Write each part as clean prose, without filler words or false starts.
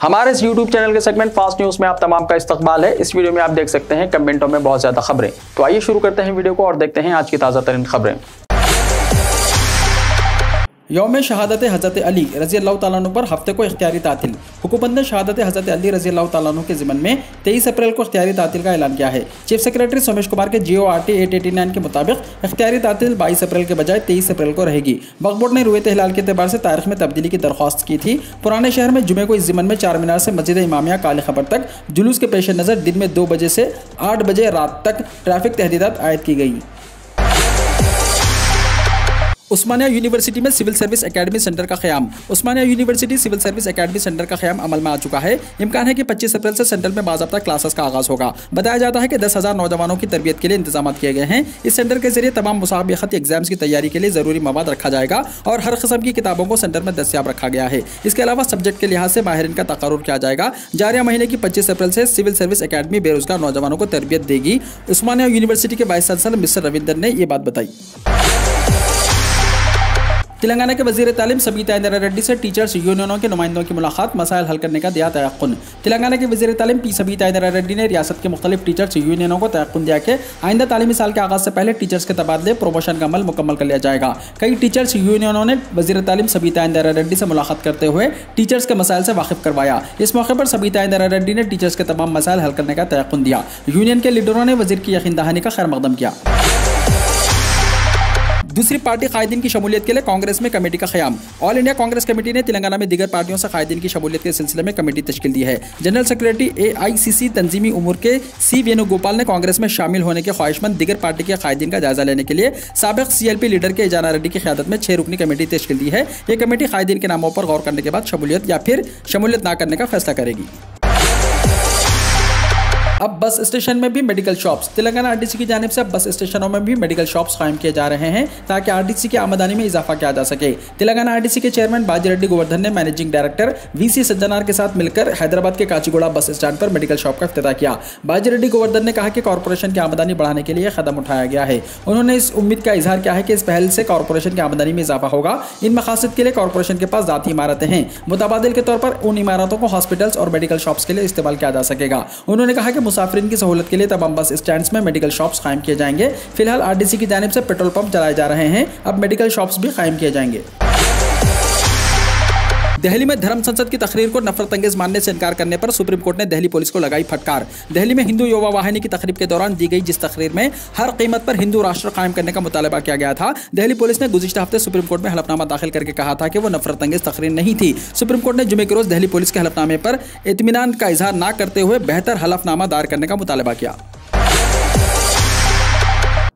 हमारे इस YouTube channel के सेगमेंट फास्ट न्यूज में आप तमाम का इस्तकबाल है। इस वीडियो में आप देख सकते हैं कमेंटों में बहुत ज्यादा खबरें। तो आइए शुरू करते हैं वीडियो को और देखते हैं आज की ताज़ा तरीन खबरें। यौम शहादत हज़रत अली रज़ी अल्लाह तआला अन्हु पर हफ्ते को इख्तियारी तातील। हुकूमत ने शहादत हज़रत अली रज़ी अल्लाह तआला अन्हु के ज़िम्मन में 23 अप्रैल को इख्तियारी तातील का ऐलान किया है। चीफ सेक्रेटरी सोमेश कुमार के GORT 889 के मुताबिक इख्तियारी तातील 22 अप्रैल के बजाय 23 अप्रैल को रहेगी। वक्फ बोर्ड ने रुयत हिलाल के एतबार से तारीख में तब्दीली की दरख्वास्त की थी। पुराने शहर में जुमे को इस ज़िम्मन में चार मीनार से मस्जिद इमामिया काली खबर तक जुलूस के पेश नज़र दिन में 2 बजे से 8 बजे रात तक ट्रैफिक तहदीदात आयद की गई। उस्मानिया यूनिवर्सिटी में सिविल सर्विस एकेडमी सेंटर का क़याम। Osmania university civil service academy centre का क़याम अमल में आ चुका है। इम्कान है कि 25 अप्रैल से सेंटर में बाज़ाब्ता क्लासेस का आगाज़ होगा। बताया जाता है कि 10,000 नौजवानों की तरबियत के लिए इंतजाम किए गए हैं। इस सेंटर के जरिए तमाम मुसाबिक़ती एग्जाम्स की तैयारी के लिए ज़रूरी मवाद रखा जाएगा और हर किस्म की किताबों को सेंटर में दस्तियाब रखा गया है। इसके अलावा सब्जेक्ट के लिहाज से माहिरीन का तकर्रुर किया जाएगा। जारिया महीने की 25 अप्रैल से सिविल सर्विस एकेडमी बेरोजगार नौजवानों को तरबियत देगी। उस्मानिया यूनिवर्सिटी के वाइस चांसलर मिस्टर रविंदर ने ये बात बताई। तेलंगाना के वज़ीर तालीम सबीता इंदिरा रेड्डी से टीचर्स यूनियनों के नुमाइंदों की मुलाकात, मसाइल हल करने का दिया तयक़ुन। तेलंगाना के वज़ीर तालीम पी सबीता इंदिरा रेड्डी ने रियासत के मुख्तलिफ टीचर्स यूनियनों को तयक़ुन दिया कि आइंदा तालीमी साल के आगाज़ से पहले टीचर्स के तबादले प्रोमोशन का अमल मुकम्मल कर लिया जाएगा। कई टीचर्स यूनियनों ने वज़ीर तालीम सबीता इंदिरा रेड्डी से मुलाकात करते हुए टीचर्स के मसाइल से वाकिफ़ करवाया। इस मौके पर सबीता इंदिरा रेड्डी ने टीचर्स के तमाम मसाइल हल करने का तयक़ुन दिया। यूनियन के लीडरों ने वज़ीर की यकीन दहानी का खैर मकदम किया। दूसरी पार्टी कायदीन की शमूलियत के लिए कांग्रेस में कमेटी का क़याम। ऑल इंडिया कांग्रेस कमेटी ने तेलंगाना में दीगर पार्टियों से कायदीन की शमूलियत के सिलसिले में कमेटी तश्कील दी है। जनरल सेक्रेटरी AICC तंजीमी उमूर के C वेणुगोपाल ने कांग्रेस में शामिल होने के ख्वाहिशमंद दीगर पार्टी के कायदीन का जायजा लेने के लिए साबिक़ CLP लीडर के इजाना रेड्डी की क़यादत में 6 रुकनी कमेटी तश्कील दी है। ये कमेटी कायदीन के नामों पर गौर करने के बाद शमूलियत या फिर शमूलियत न करने का फैसला करेगी। अब बस स्टेशन में भी मेडिकल शॉप्स। तेलंगाना RDC की जानिब से अब बस स्टेशनों में भी मेडिकल शॉप्स कायम किए जा रहे हैं ताकि RDC की आमदनी में इजाफा किया जा सके। तेलंगाना RDC के चेयरमैन बाजीरेड्डी गोवर्धन ने मैनेजिंग डायरेक्टर VC सज्जनार के साथ मिलकर हैदराबाद के काचीगुड़ा बस स्टैंड पर मेडिकल शॉप का इफ्तिताह किया। बाजीरेड्डी गोवर्धन ने कहा कि कॉर्पोरेशन की आमदनी बढ़ाने के लिए कदम उठाया गया है। उन्होंने इस उम्मीद का इजहार किया है कि इस पहल से कॉर्पोरेशन की आमदनी में इजाफा होगा। इन मकासद के लिए कॉर्पोरेशन के पास ज़ाती इमारतें हैं। मुतबादिल के तौर पर उन इमारतों को हॉस्पिटल्स और मेडिकल शॉप्स के लिए इस्तेमाल किया जा सकेगा। उन्होंने कहा कि मुसाफिरीन की सहूलत के लिए तमाम बस स्टैंड्स में मेडिकल शॉप्स कायम किए जाएंगे। फिलहाल RDC की जानिब से पेट्रोल पंप चलाए जा रहे हैं, अब मेडिकल शॉप्स भी कायम किए जाएंगे। दिल्ली में धर्म संसद की तकरीर को नफरत अंगेज मानने से इनकार करने पर सुप्रीम कोर्ट ने दिल्ली पुलिस को लगाई फटकार। दिल्ली में हिंदू युवा वाहिनी की तकरीब के दौरान दी गई जिस तकरीर में हर कीमत पर हिंदू राष्ट्र कायम करने का मुतालबा किया गया था, दिल्ली पुलिस ने गुज़िश्ता हफ्ते सुप्रीम कोर्ट में हलफनामा दाखिल करके कहा था कि वो नफरत अंगेज तकरीर नहीं थी। सुप्रीम कोर्ट ने जुमे के रोज दिल्ली पुलिस के हलफनामे पर इत्मीनान का इजहार न करते हुए बेहतर हलफनामा दायर करने का मुतालबा किया।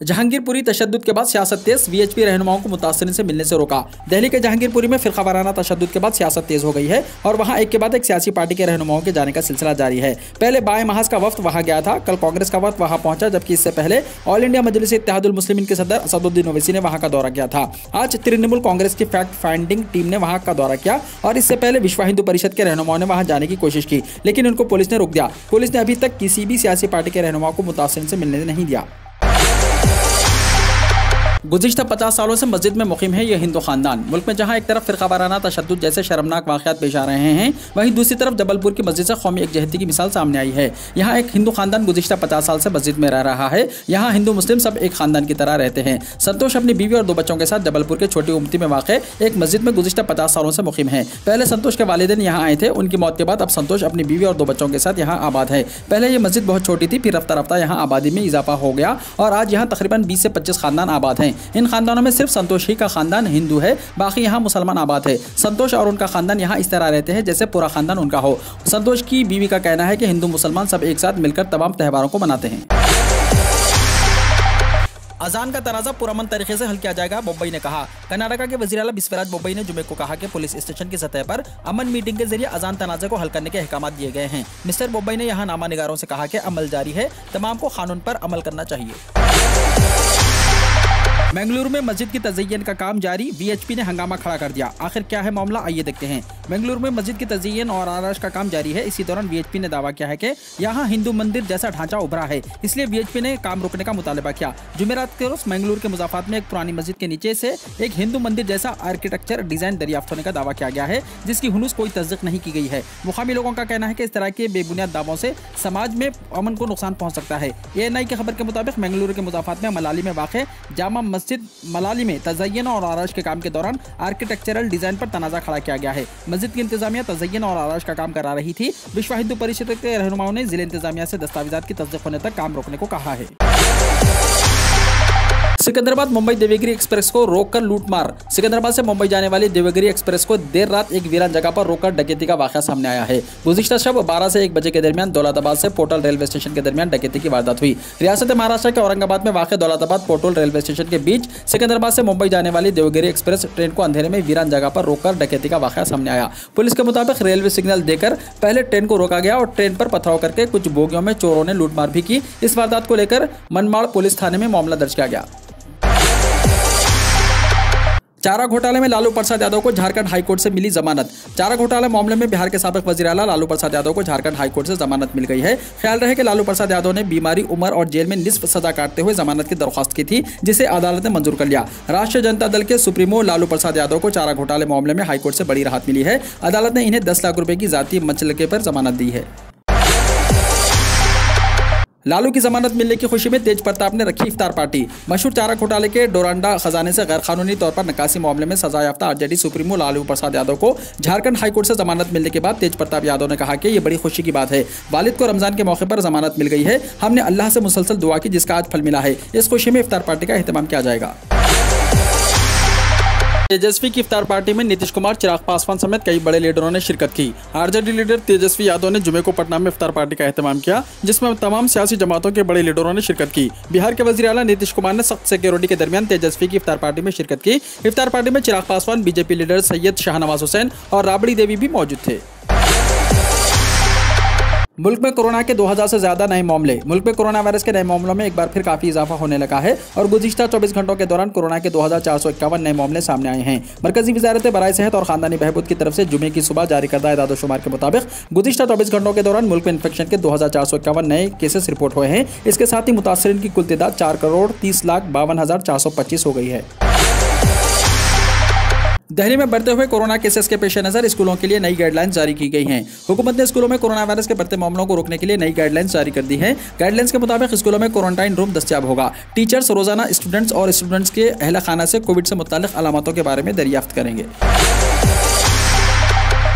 जहांगीरपुरी तशद्दुद के बाद सियासत तेज, VHP रहनुमाओं को मुतासरीन से मिलने से रोका। दिल्ली के जहांगीरपुरी में फिरका वाराना तशद्दुद के बाद सियासत तेज हो गई है और वहां एक के बाद एक सियासी पार्टी के रहनुमाओं के जाने का सिलसिला जारी है। पहले बाएं महाज का वफ्द वहां गया था, कल कांग्रेस का वफ्द वहां पहुंचा, जबकि इससे पहले ऑल इंडिया मजलिस इत्तेहादुल मुस्लिमीन के सदर असदुद्दीन ओवैसी ने वहां का दौरा किया था। आज तृणमूल कांग्रेस की फैक्ट फाइंडिंग टीम ने वहां का दौरा किया और इससे पहले विश्व हिंदू परिषद के रहनुमाओं ने वहां जाने की कोशिश की, लेकिन उनको पुलिस ने रोक दिया। पुलिस ने अभी तक किसी भी सियासी पार्टी के रहनुमाओं को मुतासरीन से मिलने नहीं दिया। गुज़िश्ता 50 सालों से मस्जिद में मुक़ीम है यह हिंदू खानदान। मुल्क में जहां एक तरफ फ़िरक़ा वाराना तशद्दुद जैसे शर्मनाक वाक़यात पेश आ रहे हैं, वहीं दूसरी तरफ जबलपुर की मस्जिद से कौमी एकजहती की मिसाल सामने आई है। यहाँ एक हिंदू खानदान गुज़िश्ता 50 साल से मस्जिद में रह रहा है। यहाँ हिंदू मुस्लिम सब एक खानदान की तरह रहते हैं। संतोष अपनी बीवी और 2 बच्चों के साथ जबलपुर के छोटी उमती में वाक़े एक मस्जिद में गुज़िश्ता 50 सालों से मुक़ीम है। पहले संतोष के वालिदैन यहाँ आए थे, उनकी मौत के बाद अब संतोष अपनी बीवी और 2 बच्चों के साथ यहाँ आबाद है। पहले ये मस्जिद बहुत छोटी थी, फिर रफ्ता रफ्ता यहाँ आबादी में इजाफा हो गया और आज यहाँ तकरीबन 20 से 25 खानदान आबाद हैं। इन खानदानों में सिर्फ संतोष ही का खानदान हिंदू है, बाकी यहाँ मुसलमान आबाद है। संतोष और उनका खानदान यहाँ इस तरह रहते हैं जैसे पूरा खानदान उनका हो। संतोष की बीवी का कहना है कि हिंदू मुसलमान सब एक साथ मिलकर तमाम त्योहारों को मनाते हैं। अजान का तनाज़ा पुरअमन तरीके से हल किया जाएगा, बोब्बई ने कहा। कर्नाटका के वज़ीर आला बिस्वराज बोब्बई ने जुमे को कहा कि पुलिस स्टेशन की सतह पर अमन मीटिंग के जरिए अजान तनाज़े को हल करने के अहकाम दिए गए हैं। मिस्टर बोब्बई ने यहाँ नामा निगारों से कहा कि अमल जारी है, तमाम को कानून पर अमल करना चाहिए। बेंगलुरु में मस्जिद की तज़य्यन का काम जारी, वीएचपी ने हंगामा खड़ा कर दिया। आखिर क्या है मामला, आइए देखते हैं। बेंगलुरु में मस्जिद की तज़य्यन और आराइश का काम जारी है। इसी दौरान वीएचपी ने दावा किया है कि यहाँ हिंदू मंदिर जैसा ढांचा उभरा है, इसलिए वीएचपी ने काम रोकने का मुतालबा किया। जुमेरात के रोज बेंगलुरु के मुज़ाफ़ात में एक पुरानी मस्जिद के नीचे से एक हिंदू मंदिर जैसा आर्किटेक्चर डिजाइन दरियाफ्त होने का दावा किया गया है, जिसकी हुनूस कोई तस्दीक नहीं की गई है। मुकामी लोगों का कहना है कि इस तरह के बेबुनियाद दावों से समाज में अमन को नुकसान पहुंच सकता है। एएनआई की खबर के मुताबिक बेंगलुरु के मुज़ाफ़ात में मलाली में वाक़ जामा मस्जिद मलाली में तज़य्यन और आराइश के काम के दौरान आर्किटेक्चरल डिजाइन पर तनाज़ा खड़ा किया गया है। मस्जिद की इंतजामिया तज़य्यन और आराइश का काम करा रही थी। विश्व हिंदू परिषद के रहनुमाओं ने जिले इंतजामिया से दस्तावेजात की तस्दीक होने तक काम रोकने को कहा है। सिकंदराबाद मुंबई देवगिरी एक्सप्रेस को रोककर लूटमार। सिकंदराबाद से मुंबई जाने वाली देवगिरी एक्सप्रेस को देर रात एक वीरान जगह पर रोककर डकैती का वाक़या सामने आया है। गुज़िश्ता शब 12 से 1 बजे के दरमियान दौलताबाद से पोटल रेलवे स्टेशन के दरमियान डकैती की वारदात हुई। रियासत महाराष्ट्र के औरंगाबाद में वाक़ दौलताबाद पोटल रेलवे स्टेशन के बीच सिकंदराबाद से मुंबई जाने वाली देवगिरी एक्सप्रेस ट्रेन को अंधेरे में वीरान जगह पर रोककर डकैती का वाक़या सामने आया। पुलिस के मुताबिक रेलवे सिग्नल देकर पहले ट्रेन को रोका गया और ट्रेन पर पथराव करके कुछ बोगियों में चोरों ने लूटमार भी की। इस वारदात को लेकर मनमाड़ पुलिस थाने में मामला दर्ज किया गया। चारा घोटाले में लालू प्रसाद यादव को झारखंड हाईकोर्ट से मिली जमानत। चारा घोटाला मामले में बिहार के साबिक वजीर आला लालू प्रसाद यादव को झारखंड हाईकोर्ट से जमानत मिल गई है। ख्याल रहे कि लालू प्रसाद यादव ने बीमारी, उम्र और जेल में निस्फ सजा काटते हुए जमानत की दरख्वास्त की थी, जिसे अदालत ने मंजूर कर लिया। राष्ट्रीय जनता दल के सुप्रीमो लालू प्रसाद यादव को चारा घोटाले मामले में हाईकोर्ट से बड़ी राहत मिली है। अदालत ने इन्हें 10 लाख रुपए की जाती मचलके पर जमानत दी है। लालू की जमानत मिलने की खुशी में तेज प्रताप ने रखी इफ्तार पार्टी। मशहूर चारा घोटाले के डोरांडा खजाने से गैर कानूनी तौर पर नकासी मामले में सजा याफ्ता आरजेडी सुप्रीमो लालू प्रसाद यादव को झारखंड हाईकोर्ट से जमानत मिलने के बाद तेज प्रताप यादव ने कहा कि ये बड़ी खुशी की बात है। वालिद को रमजान के मौके पर जमानत मिल गई है। हमने अल्लाह से मुसलसल दुआ की, जिसका आज फल मिला है। इस खुशी में इफ्तार पार्टी का एहतमाम किया जाएगा। तेजस्वी की इफ्तार पार्टी में नीतीश कुमार, चिराग पासवान समेत कई बड़े लीडरों ने शिरकत की। आरजेडी लीडर तेजस्वी यादव ने जुमे को पटना में इफ्तार पार्टी का एहतमाम किया, जिसमें तमाम सियासी जमातों के बड़े लीडरों ने शिरकत की। बिहार के वजीर आला नीतीश कुमार ने सख्त सिक्योरिटी के दरमियान तेजस्वी की इफ्तार पार्टी में शिरकत की। इफ्तार पार्टी में चिराग पासवान, बीजेपी लीडर सैयद शाहनवाज हुसैन और राबड़ी देवी भी मौजूद थे। मुल्क में कोरोना के 2000 से ज्यादा नए मामले। मुल्क में कोरोना वायरस के नए मामलों में एक बार फिर काफी इजाफा होने लगा है और गुज़िश्ता 24 घंटों के दौरान कोरोना के 2451 नए मामले सामने आए हैं। मरकजी वजारत बराए सेहत और खानदानी बहबूद की तरफ से जुमे की सुबह जारी करदा एदाद-ओ-शुमार के मुताबिक गुज़िश्ता 24 घंटों के दौरान मुल्क में इन्फेक्शन के 2451 नए केसेस रिपोर्ट हुए हैं। इसके साथ ही मुतासरीन की कुल तादाद 4,30,52,425 हो गई है। दिल्ली में बढ़ते हुए कोरोना केसेस के पेश नज़र स्कूलों के लिए नई गाइडलाइंस जारी की गई हैं। हुकूमत ने स्कूलों में कोरोना वायरस के बढ़ते मामलों को रोकने के लिए नई गाइडलाइंस जारी कर दी है। गाइडलाइंस के मुताबिक स्कूलों में क्वारंटाइन रूम दस्तयाब होगा। टीचर्स रोजाना स्टूडेंट्स और स्टूडेंट्स के अहल खाना से कोविड से मुताल्लिक अलामतों के बारे में दरियाफ्त करेंगे।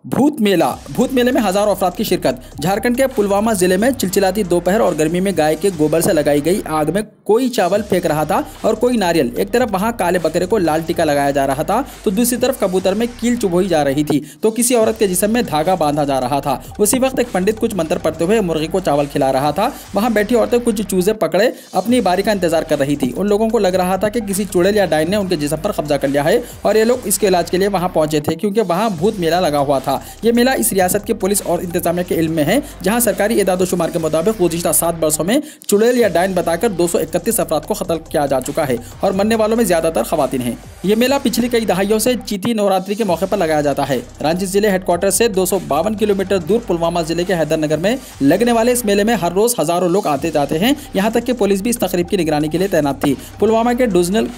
भूत मेले में हजारों अफराद की शिरकत। झारखंड के पुलवामा जिले में चिलचिलाती दोपहर और गर्मी में गाय के गोबर से लगाई गई आग में कोई चावल फेंक रहा था और कोई नारियल। एक तरफ वहां काले बकरे को लाल टीका लगाया जा रहा था तो दूसरी तरफ कबूतर में कील चुभोई जा रही थी तो किसी औरत के जिस्म में धागा बांधा जा रहा था। उसी वक्त एक पंडित कुछ मंत्र पढ़ते हुए मुर्गी को चावल खिला रहा था। वहां बैठी औरतें कुछ चूजे पकड़े अपनी बारी का इंतजार कर रही थी। उन लोगों को लग रहा था कि किसी चुड़ैल या डायन ने उनके जिस्म पर कब्जा कर लिया है और ये लोग इसके इलाज के लिए वहां पहुंचे थे, क्योंकि वहां भूत मेला लगा हुआ था। ये मेला इस रियासत के पुलिस और इंतजामिया के इल्म में है, जहां सरकारी एदाद-ओ-शुमार के मुताबिक गुज़िश्ता 7 वर्षों में चुड़ैल या डायन बताकर 231 अफराद को कत्ल किया जा चुका है और मरने वालों में ज्यादातर खवातीन हैं। ये मेला पिछली कई दहाइयों से चीती नवरात्रि के मौके पर लगाया जाता है। रांची जिले हेडक्वार्टर से 252 किलोमीटर दूर पुलवामा जिले के हैदरनगर में लगने वाले इस मेले में हर रोज हजारों लोग आते जाते हैं। यहाँ तक कि पुलिस भी इस तकरीब की निगरानी के लिए तैनात थी। पुलवामा के डिवीजनल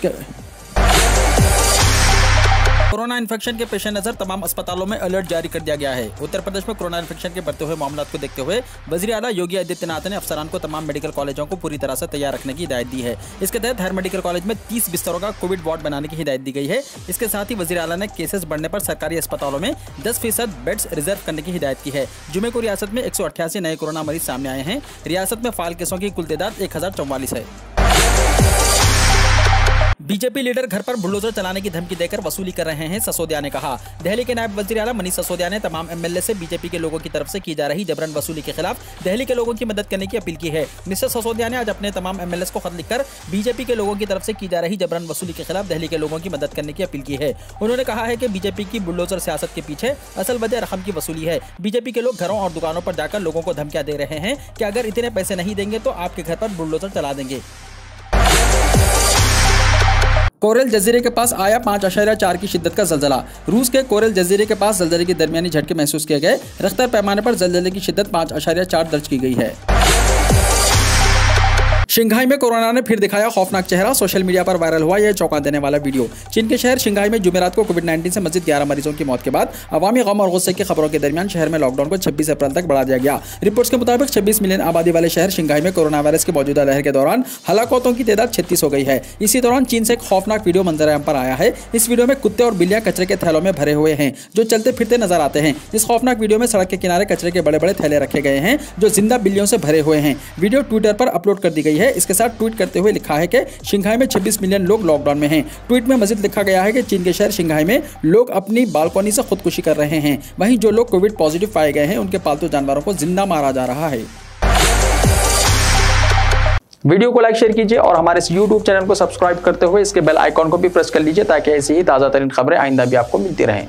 कोरोना इन्फेक्शन के पेश नजर तमाम अस्पतालों में अलर्ट जारी कर दिया गया है। उत्तर प्रदेश में कोरोना इन्फेक्शन के बढ़ते हुए मामलों को देखते हुए वजीर आला योगी आदित्यनाथ ने अफसरान को तमाम मेडिकल कॉलेजों को पूरी तरह से तैयार रखने की हिदायत दी है। इसके तहत हर मेडिकल कॉलेज में 30 बिस्तरों का कोविड वार्ड बनाने की हिदायत दी गई है। इसके साथ ही वजीर आला ने केसेस बढ़ने पर सरकारी अस्पतालों में 10% बेड्स रिजर्व करने की हिदायत की है। जुमे को रियासत में 188 नए कोरोना मरीज सामने आए हैं। रियासत में फाल केसों की कुल तादाद 1044 है। बीजेपी लीडर घर पर बुलडोजर चलाने की धमकी देकर वसूली कर रहे हैं, सिसोदिया ने कहा। दिल्ली के नायब वजीर आला मनीष सिसोदिया ने तमाम एमएलए से बीजेपी के लोगों की तरफ से की जा रही जबरन वसूली के खिलाफ दिल्ली के लोगों की मदद करने की अपील की है। मिस्टर सिसोदिया ने आज अपने तमाम एमएलए को खत लिखकर बीजेपी के लोगों की तरफ से की जा रही जबरन वसूली के खिलाफ दिल्ली के लोगों की मदद करने की अपील की है। उन्होंने कहा है कि बीजेपी की बुलडोजर सियासत के पीछे असल वजह रकम की वसूली है। बीजेपी के लोग घरों और दुकानों पर जाकर लोगों को धमकियां दे रहे हैं कि अगर इतने पैसे नहीं देंगे तो आपके घर पर बुलडोजर चला देंगे। कोरल जजीरे के पास आया 5.4 की शिद्दत का जलजला। रूस के कोरल जजीरे के पास जलजले की दरमियानी झटके महसूस किए गए। रिख्टर पैमाने पर जलजले की शिद्दत 5.4 दर्ज की गई है। शंघाई में कोरोना ने फिर दिखाया खौफनाक चेहरा। सोशल मीडिया पर वायरल हुआ यह चौंका देने वाला वीडियो। चीन के शहर शंघाई में जुमेरात को कोविड-19 से मजीद 11 मरीजों की मौत के बाद अवामी गम और गुस्से की खबरों के दरमियान शहर में लॉकडाउन को 26 अप्रैल तक बढ़ा दिया गया। रिपोर्ट्स के मुताबिक 26 मिलियन आबादी वाले शहर शंघाई में कोरोना वायरस की मौजूदा लहर के दौरान हलाकतों की तादाद 36 हो गई है। इसी दौरान चीन से एक खौफनाक वीडियो मंजर-ए-आम पर आया है। इस वीडियो में कुत्ते और बिल्लियां कचरे के थैलों में भरे हुए हैं जो चलते फिरते नजर आते हैं। इस खौफनाक वीडियो में सड़क के किनारे कचरे के बड़े बड़े थैले रखे गए हैं जो जिंदा बिल्लियों से भरे हुए हैं। वीडियो ट्विटर पर अपलोड कर दी गई है। इसके साथ ट्वीट करते हुए लिखा है कि शंघाई में 26 मिलियन लोग लॉकडाउन में हैं। ट्वीट में मजीद लिखा गया है कि चीन के शहर शंघाई में लोग अपनी बालकनी से खुदकुशी कर रहे हैं। वहीं जो लोग कोविड पॉजिटिव पाए गए हैं उनके पालतू जानवरों को जिंदा मारा जा रहा है। वीडियो को लाइक शेयर कीजिए और हमारे इस YouTube चैनल को सब्सक्राइब करते हुए इसके बेल आइकॉन को भी प्रेस कर लीजिए ताकि ऐसी ही ताज़ा तरीन खबरें आइंदा भी आपको मिलती रहें।